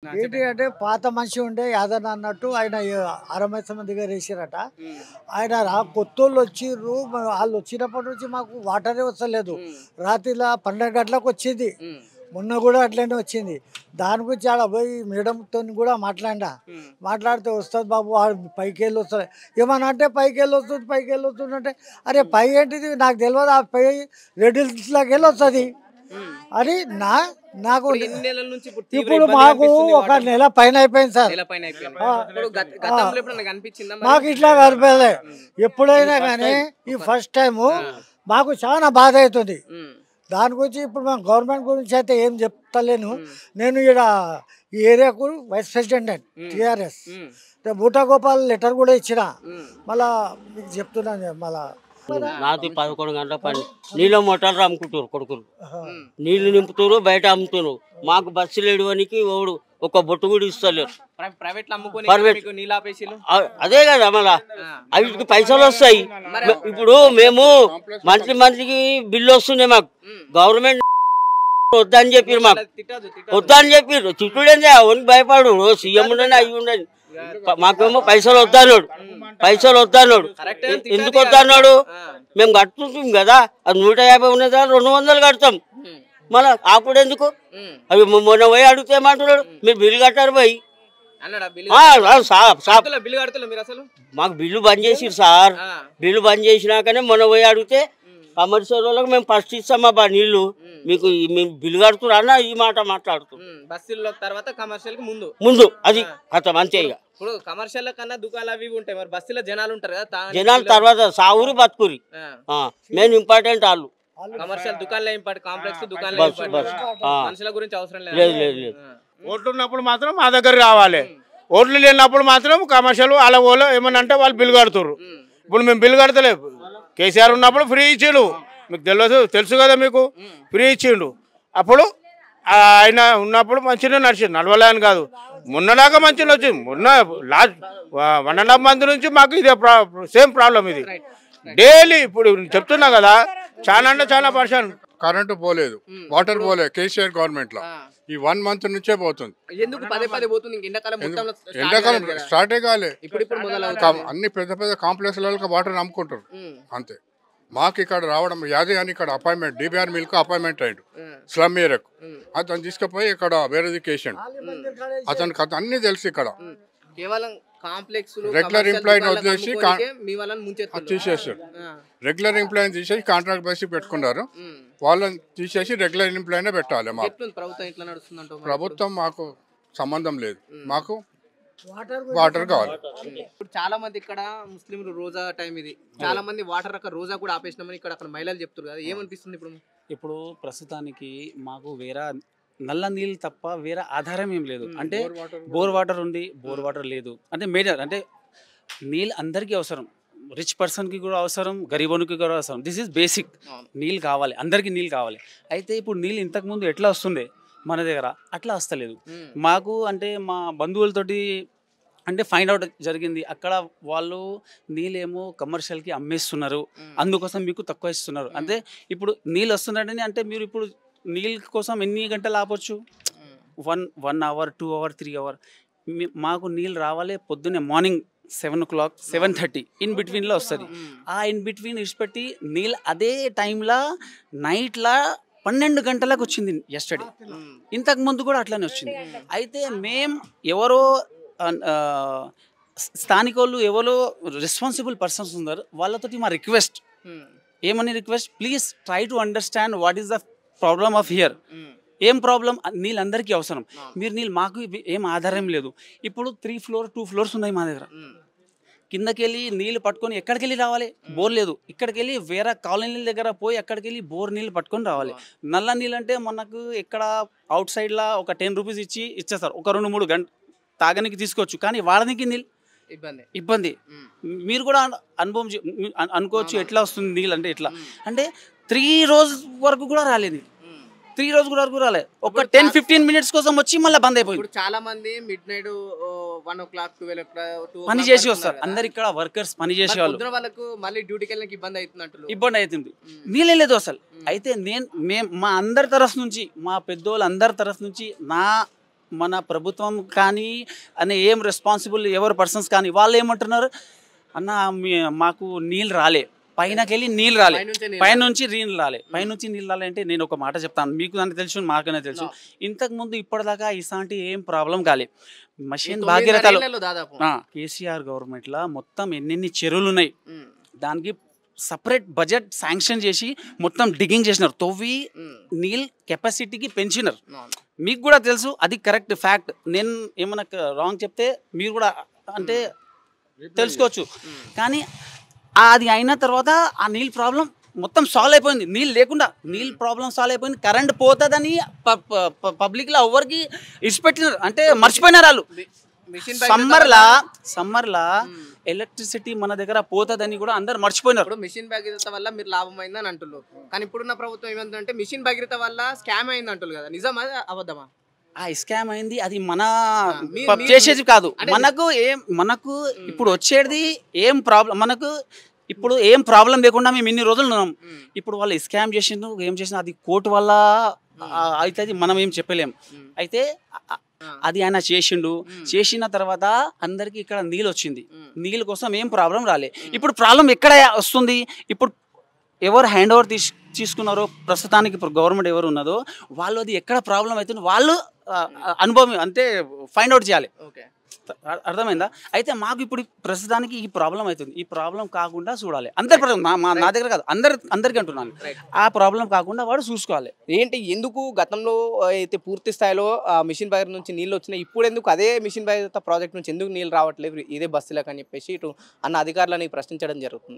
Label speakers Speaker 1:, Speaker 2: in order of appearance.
Speaker 1: ఏంటి అంటే పాత మనిషి ఉండే యాదన్న అన్నట్టు ఆయన అరవై దగ్గర వేసిరట. ఆయన కొత్తోళ్ళు వచ్చిర్రు, వాళ్ళు వచ్చినప్పటి నుంచి మాకు వాటరే వస్తలేదు. రాత్రిలో 12 గంటలకు వచ్చింది, మొన్న కూడా అట్లనే వచ్చింది. దాని గురించి ఆడ పోయి మేడంతో కూడా మాట్లాడితే వస్తుంది బాబు పైకి వెళ్ళి వస్తుంది ఏమన్నా అంటే పైకి వెళ్ళి వస్తుంది అంటే అరే పై ఏంటిది నాకు తెలియదు, ఆ పై రెడ్డిల్స్లోకి వెళ్ళి వస్తుంది అని నాకు ఇప్పుడు మాకు ఒక నెల పైన అయిపోయింది సార్. మాకు ఇట్లా కనిపించలే ఎప్పుడైనా కానీ ఈ ఫస్ట్ టైము మాకు చాలా బాధ అవుతుంది. దాని గురించి ఇప్పుడు మేము గవర్నమెంట్ గురించి అయితే ఏం చెప్తలేను. నేను ఇక్కడ ఈ ఏరియాకు వైస్ ప్రెసిడెంట్ టిఆర్ఎస్ బూటా గోపాల్ లెటర్ కూడా ఇచ్చిన. మళ్ళా మీకు చెప్తున్నాను, మళ్ళా
Speaker 2: రాత్రి 11 గంటల పని నీళ్ళ మోటార్లు అమ్ముకుంటారు కొడుకులు, నీళ్లు నింపుతారు, బయట అమ్ముతారు. మాకు బస్సు లేడువనికి ఓడు ఒక బొట్టు కూడా ఇస్తలేరు. అదే కదా మళ్ళా అవిటికి పైసలు వస్తాయి. ఇప్పుడు మేము మంత్రికి బిల్లు వస్తున్నాయి, మాకు గవర్నమెంట్ వద్దని చెప్పారు, మాకు వద్దని చెప్పారు. తిట్టుడేందే అవన్నీ భయపడు, సీఎం ఉండని అవి ఉండని. మాకేమో పైసలు వద్దన్నాడు. ఎందుకు వద్దన్నాడు? మేము కట్టుకుంటాం కదా, అది 150 ఉన్నదా 200 కడతాం. మళ్ళా అప్పుడు ఎందుకు? అవి మొన్న పోయి అడిగితే ఏమంటున్నాడు, మీరు బిల్లు కట్టారు పోయి. మాకు బిల్లు బంద్ చేసిరు సార్. బిల్లు బంద్ చేసినాకనే మొన్న పోయి అడిగితే కమర్షియల్ వాళ్ళకి మేము ఫస్ట్ ఇస్తామా నీళ్లు, మీకు మేము బిల్లు కడుతున్నా అన్న ఈ మాట మాట్లాడుతున్నాం.
Speaker 3: బస్సుల్లో తర్వాత కమర్షియల్
Speaker 2: ముందు అది కథం అంతే. ఇక
Speaker 3: ఇప్పుడు కమర్షియల్ కన్నా దుకాణాలు అవి ఉంటాయి, మరి బస్సులో జనాలు ఉంటారు కదా,
Speaker 2: జనాలు తర్వాత సావురి బతుకురి మెయిన్ ఇంపార్టెంట్ వాళ్ళు.
Speaker 3: కమర్షియల్ దుకాణాలు ఇంపార్టెంట్, కాంప్లెక్స్ దుకాణాలు మనుషుల గురించి అవసరం
Speaker 2: లేదు.
Speaker 4: ఓట్లు ఉన్నప్పుడు మాత్రం మా దగ్గర రావాలి, ఓట్లు లేనప్పుడు మాత్రం కమర్షియల్ వాళ్ళ వాళ్ళు ఏమన్నా అంటే వాళ్ళు బిల్లు కడుతుర్రు. ఇప్పుడు మేము బిల్లు కడతలేదు. కేసీఆర్ ఉన్నప్పుడు ఫ్రీ ఇచ్చిండు, మీకు తెలుసు కదా, మీకు ఫ్రీ ఇచ్చిండు. అప్పుడు ఆయన ఉన్నప్పుడు మంచిగా నడిచింది, నడవలే అని కాదు. మొన్నలాగా మంచిగా వచ్చింది. మొన్న లాస్ట్ 1.5 మంత్ నుంచి మాకు ఇదే సేమ్ ప్రాబ్లం ఇది డైలీ. ఇప్పుడు చెప్తున్నా కదా, చాలా అంటే చాలా పర్సెంట్
Speaker 5: కరెంటు పోలేదు, వాటర్ పోలేదు కేసీఆర్ గవర్నమెంట్ లో. ఈ 1 మంత్ నుంచే పోతుంది. ఎండాకాలం స్టార్టే కాలే. అన్ని పెద్ద పెద్ద కాంప్లెక్స్ వాటర్ అమ్ముకుంటారు అంతే. మాకు ఇక్కడ రావడం యాదే అని ఇక్కడ అపాయింట్మెంట్ డిబిఆర్ మిల్క్ అపాయింట్మెంట్ అయ్యాడు స్లమ్ ఏరియాకు. అతను తీసుకుపోయి ఇక్కడ వేరే దిక్కేసాడు. అతనికి అన్ని తెలుసు. ఇక్కడ రెగ్యులర్ ఎంప్లాయీని వదిలేసి తీసేసాడు. రెగ్యులర్ ఎంప్లాయీని తీసేసి కాంట్రాక్ట్ బేసిక్ పెట్టుకున్నారు. వాళ్ళని తీసేసి రెగ్యులర్ ఎంప్లాయీనే పెట్టాలి. మాకు ప్రభుత్వం మాకు సంబంధం లేదు, మాకు వాటర్ కావాలి.
Speaker 3: ఇప్పుడు చాలా మంది ఇక్కడ ముస్లింలు రోజా టైం ఇది, చాలా మంది వాటర్ రోజా కూడా ఆపేసినామని ఇక్కడ అక్కడ మహిళలు చెప్తారు కదా, ఏమనిపిస్తుంది ఇప్పుడు?
Speaker 6: ఇప్పుడు ప్రస్తుతానికి మాకు వేరే నల్ల నీళ్ళు తప్ప వేరే ఆధారం ఏం లేదు. అంటే బోర్ వాటర్ ఉంది, బోర్ వాటర్ లేదు. అంటే మేజర్ అంటే నీళ్ళు అందరికీ అవసరం, రిచ్ పర్సన్కి కూడా అవసరం, గరీబోనికి కూడా అవసరం. This is basic. నీళ్ళు కావాలి, అందరికీ నీళ్ళు కావాలి. అయితే ఇప్పుడు నీళ్ళు ఇంతకుముందు ఎట్లా వస్తుండే మన దగ్గర, అట్లా వస్తలేదు. మాకు అంటే మా బంధువులతోటి అంటే ఫైండ్ అవుట్ జరిగింది, అక్కడ వాళ్ళు నీళ్ళేమో కమర్షియల్కి అమ్మేస్తున్నారు, అందుకోసం మీకు తక్కువ ఇస్తున్నారు. అంటే ఇప్పుడు నీళ్ళు వస్తున్నాడని అంటే మీరు ఇప్పుడు నీళ్ళ కోసం ఎన్ని గంటలు ఆపొచ్చు? 1 అవర్ 2 అవర్ 3 అవర్. మాకు నీళ్ళు రావాలి పొద్దున్నే మార్నింగ్ 7 o'clock 7:30 ఇన్ బిట్వీన్లో వస్తుంది. ఆ ఇన్ బిట్వీన్ ఇడిచిపెట్టి నీళ్ళు అదే టైంలో నైట్లా 12 గంటలకు వచ్చింది ఎస్టర్డే. ఇంతకు ముందు కూడా అట్లానే వచ్చింది. అయితే ఎవరో స్థానికోళ్ళు ఎవరో రెస్పాన్సిబుల్ పర్సన్స్ ఉన్నారు, వాళ్ళతోటి మా రిక్వెస్ట్ ఏమని request, please try to understand what is the problem of here. ఏం ప్రాబ్లం? నీళ్ళు అందరికీ అవసరం. మీరు నీళ్ళు మాకు ఏం ఆధారం లేదు. ఇప్పుడు 2 ఫ్లోర్స్ ఉన్నాయి మా దగ్గర. కిందకి వెళ్ళి నీళ్ళు పట్టుకొని ఎక్కడికి వెళ్ళి రావాలి? బోర్ లేదు. ఇక్కడికి వెళ్ళి వేరే కాలనీల దగ్గర పోయి అక్కడికి వెళ్ళి బోర్ నీళ్ళు పట్టుకొని రావాలి. నల్ల నీళ్ళు అంటే మనకు ఇక్కడ అవుట్ సైడ్లో ఒక 10 రూపీస్ ఇచ్చేస్తారు, ఒక 2-3 గంట తాగడానికి తీసుకోవచ్చు. కానీ వాడడానికి నీళ్ళు ఇబ్బంది. మీరు కూడా అనుభవం అనుకోవచ్చు ఎట్లా వస్తుంది నీళ్ళు అంటే. ఎట్లా అంటే 3 రోజు వరకు కూడా రాలేదు, 3 రోజు వరకు రాలేదు. ఒక 10-15 మినిట్స్ కోసం వచ్చి మళ్ళీ బంద్ అయిపోయింది.
Speaker 3: చాలా మంది మిడ్-నైట్ 1 o'clock 12 o'clock
Speaker 6: పని చేసి వస్తారు. అందరు ఇక్కడ వర్కర్స్ పని చేసే
Speaker 3: వాళ్ళకు మళ్ళీ డ్యూటీకి వెళ్ళడానికి
Speaker 6: ఇబ్బంది అవుతుంది, నీళ్ళే లేదు అసలు. అయితే మా అందరి తరఫు నుంచి, మా పెద్దోళ్ళ అందరి తరఫు నుంచి నా మన ప్రభుత్వం కానీ అని ఏం రెస్పాన్సిబుల్ ఎవరు పర్సన్స్ కానీ వాళ్ళు ఏమంటున్నారు, అన్న మాకు నీళ్ళు రాలే, పైనకెళ్ళి నీళ్ళు రాలే, పైనుంచి నీళ్ళు రాలే, పైనుంచి నీళ్ళు రాలే అంటే నేను ఒక మాట చెప్తాను, మీకు దాన్ని తెలుసు మాకనే తెలుసు, ఇంతకుముందు ఇప్పటిదాకా ఇలాంటి ఏం ప్రాబ్లం కాలే. మిషన్ భాగీరథలో కేసీఆర్ గవర్నమెంట్లో మొత్తం ఎన్నెన్ని చెరువులు ఉన్నాయి, దానికి సపరేట్ బడ్జెట్ శాంక్షన్ చేసి మొత్తం డిగింగ్ చేసినారు, తవ్వి నీల్ కెపాసిటీకి పెంచినారు. మీకు కూడా తెలుసు, అది కరెక్ట్ ఫ్యాక్ట్. నేను ఏమన్నా రాంగ్ చెప్తే మీరు కూడా అంటే తెలుసుకోవచ్చు. కానీ అది అయిన తర్వాత ఆ నీళ్ళ ప్రాబ్లం మొత్తం సాల్వ్ అయిపోయింది. నీళ్ళు లేకుండా నీళ్ళ ప్రాబ్లం సాల్వ్ అయిపోయింది. కరెంట్ పోతుందని పబ్లిక్లో ఎవరికి ఇచ్చిపెట్టినారు, అంటే మర్చిపోయినారు వాళ్ళు. సమ్మర్లా ఎలక్ట్రిసిటీ మన దగ్గర పోతుందని కూడా అందరు మర్చిపోయినారు.
Speaker 3: మిషన్ భగీరథ వల్ల మీరు లాభం అయిందని అంటున్నారు, కానీ ఇప్పుడున్న ప్రభుత్వం ఏమంటే మిషన్ భగీరథ వల్ల స్కామ్ అయింది అంటున్నారు కదా, నిజమా అబద్ధమా?
Speaker 6: ఆ స్కామ్ అయింది, అది మన చేసేది కాదు. మనకు ఇప్పుడు వచ్చేది ఏం ప్రాబ్లం, మనకు ఇప్పుడు ఏం ప్రాబ్లం లేకుండా మేము ఇన్ని రోజులు ఉన్నాం. ఇప్పుడు వాళ్ళు స్కామ్ చేసిండు, ఏం చేసినా అది కోర్టు వల్ల అవుతుంది, మనం ఏం చెప్పలేం. అయితే అది ఆయన చేసిన తర్వాత అందరికి ఇక్కడ నీళ్ళు వచ్చింది, నీళ్ళ కోసం ఏం ప్రాబ్లం రాలే. ఇప్పుడు ప్రాబ్లం ఎక్కడ వస్తుంది, ఇప్పుడు ఎవరు హ్యాండ్ ఓవర్ తీసుకున్నారో ప్రస్తుతానికి ఇప్పుడు గవర్నమెంట్ ఎవరు ఉన్నదో వాళ్ళు అది ఎక్కడ ప్రాబ్లం అవుతుంది వాళ్ళు అనుభవం అంటే ఫైండ్ అవుట్ చేయాలి. అర్థమైందా? అయితే మాకు ఇప్పుడు ప్రస్తుతానికి ఈ ప్రాబ్లం అవుతుంది, ఈ ప్రాబ్లం కాకుండా చూడాలి. అందరి ప్రాబ్లం నా దగ్గర కాదు, అందరికీ అంటున్నాను, ఆ ప్రాబ్లం కాకుండా వాడు చూసుకోవాలి.
Speaker 3: ఏంటి ఎందుకు గతంలో అయితే పూర్తి స్థాయిలో మిషన్ భగీరథ నుంచి నీళ్ళు వచ్చినాయి, ఇప్పుడు ఎందుకు అదే మిషన్ భగీరథ ప్రాజెక్ట్ నుంచి ఎందుకు నీళ్ళు రావట్లేదు ఇదే బస్సులకు అని చెప్పేసి ఇటు అన్న అధికారులని ప్రశ్నించడం జరుగుతుంది.